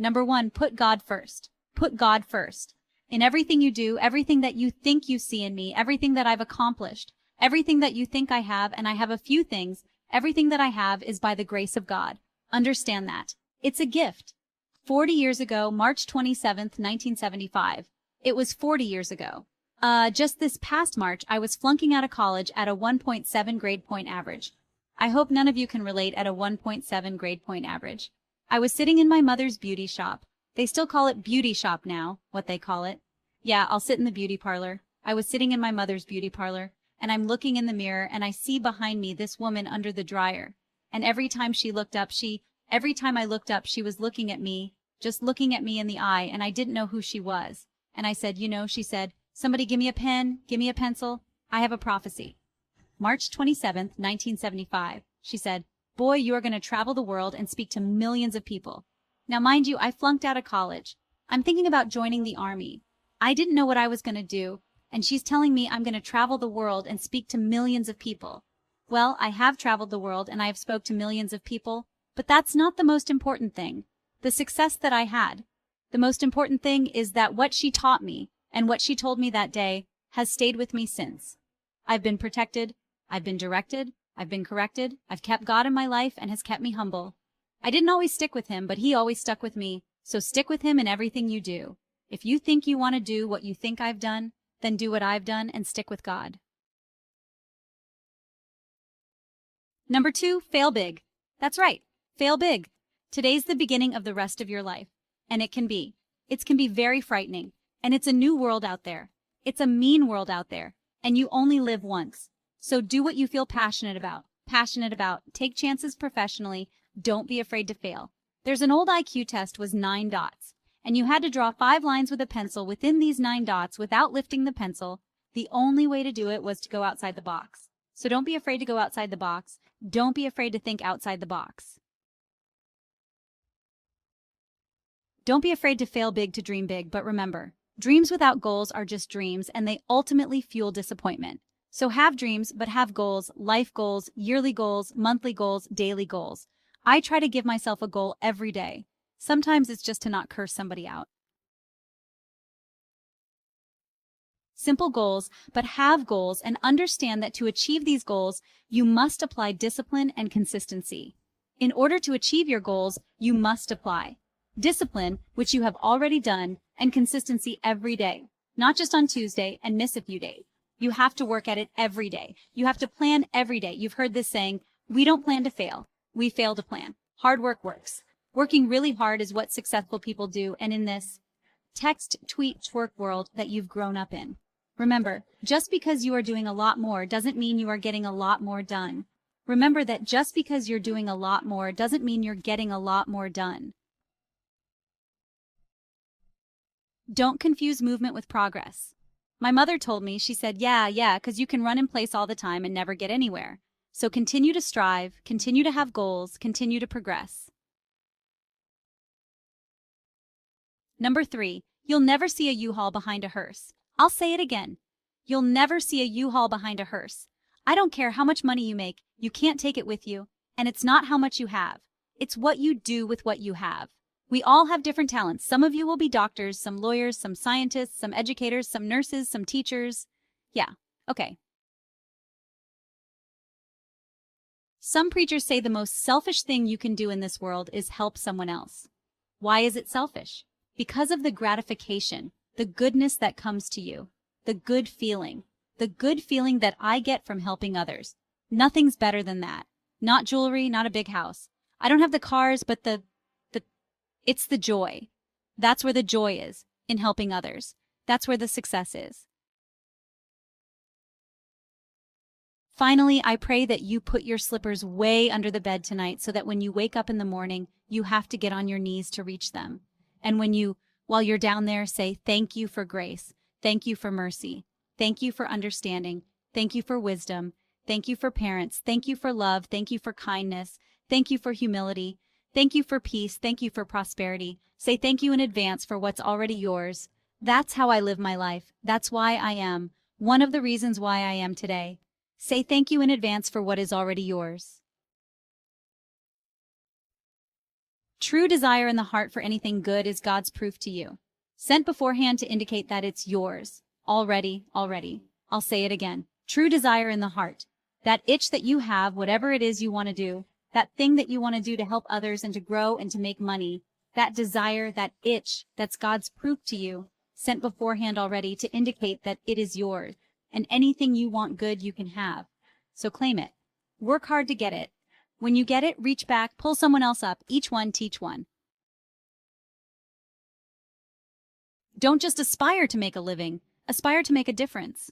Number 1, put God first. Put God first. In everything you do, everything that you think you see in me, everything that I've accomplished, everything that you think I have, and I have a few things, everything that I have is by the grace of God. Understand that. It's a gift. 40 years ago, March 27th, 1975. It was 40 years ago. Just this past March, I was flunking out of college at a 1.7 grade point average. I hope none of you can relate at a 1.7 grade point average. I was sitting in my mother's beauty shop. They still call it beauty shop now, what they call it. Yeah, I'll sit in the beauty parlor. I was sitting in my mother's beauty parlor, and I'm looking in the mirror, and I see behind me this woman under the dryer. And every time I looked up, she was looking at me, just looking at me in the eye, and I didn't know who she was. And I said, she said, somebody give me a pen, give me a pencil. I have a prophecy. March 27th, 1975. She said, boy, you are going to travel the world and speak to millions of people. Now, mind you, I flunked out of college. I'm thinking about joining the army. I didn't know what I was going to do, and she's telling me I'm going to travel the world and speak to millions of people. Well, I have traveled the world and I have spoke to millions of people, but that's not the most important thing. The success that I had. The most important thing is that what she taught me and what she told me that day has stayed with me since. I've been protected, I've been directed, I've been corrected, I've kept God in my life and has kept me humble. I didn't always stick with him, but he always stuck with me, so stick with him in everything you do. If you think you want to do what you think I've done, then do what I've done and stick with God. Number 2, fail big. That's right, fail big. Today's the beginning of the rest of your life, and it can be very frightening, and it's a new world out there. It's a mean world out there, and you only live once. So do what you feel passionate about. Take chances professionally. Don't be afraid to fail. There's an old IQ test was 9 dots, and you had to draw 5 lines with a pencil within these 9 dots without lifting the pencil. The only way to do it was to go outside the box. So don't be afraid to go outside the box. Don't be afraid to think outside the box. Don't be afraid to fail big, to dream big, but remember, dreams without goals are just dreams, and they ultimately fuel disappointment. So have dreams, but have goals, life goals, yearly goals, monthly goals, daily goals. I try to give myself a goal every day. Sometimes it's just to not curse somebody out. Simple goals, but have goals, and understand that to achieve these goals, you must apply discipline and consistency. In order to achieve your goals, you must apply discipline, which you have already done, and consistency every day, not just on Tuesday and miss a few days. You have to work at it every day. You have to plan every day. You've heard this saying, we don't plan to fail. We fail to plan. Hard work works. Working really hard is what successful people do, and in this text, tweet, twerk world that you've grown up in. Remember, just because you are doing a lot more doesn't mean you are getting a lot more done. Remember that just because you're doing a lot more doesn't mean you're getting a lot more done. Don't confuse movement with progress. My mother told me, she said, yeah, 'cause you can run in place all the time and never get anywhere. So continue to strive, continue to have goals, continue to progress. Number 3, you'll never see a U-Haul behind a hearse. I'll say it again. You'll never see a U-Haul behind a hearse. I don't care how much money you make, you can't take it with you, and it's not how much you have. It's what you do with what you have. We all have different talents. Some of you will be doctors, some lawyers, some scientists, some educators, some nurses, some teachers. Yeah, okay. Some preachers say the most selfish thing you can do in this world is help someone else. Why is it selfish? Because of the gratification, the goodness that comes to you, the good feeling that I get from helping others. Nothing's better than that. Not jewelry, not a big house. I don't have the cars, but it's the joy. That's where the joy is, in helping others. That's where the success is. Finally, I pray that you put your slippers way under the bed tonight so that when you wake up in the morning, you have to get on your knees to reach them. And while you're down there, say, thank you for grace. Thank you for mercy. Thank you for understanding. Thank you for wisdom. Thank you for parents. Thank you for love. Thank you for kindness. Thank you for humility. Thank you for peace. Thank you for prosperity. Say thank you in advance for what's already yours. That's how I live my life. That's why I am. One of the reasons why I am today. Say thank you in advance for what is already yours. True desire in the heart for anything good is God's proof to you, sent beforehand to indicate that it's yours. Already. I'll say it again. True desire in the heart. That itch that you have, whatever it is you want to do, that thing that you want to do to help others and to grow and to make money, that desire, that itch, that's God's proof to you, sent beforehand already to indicate that it is yours, and anything you want good you can have. So claim it. Work hard to get it. When you get it, reach back, pull someone else up, each one teach one. Don't just aspire to make a living, aspire to make a difference.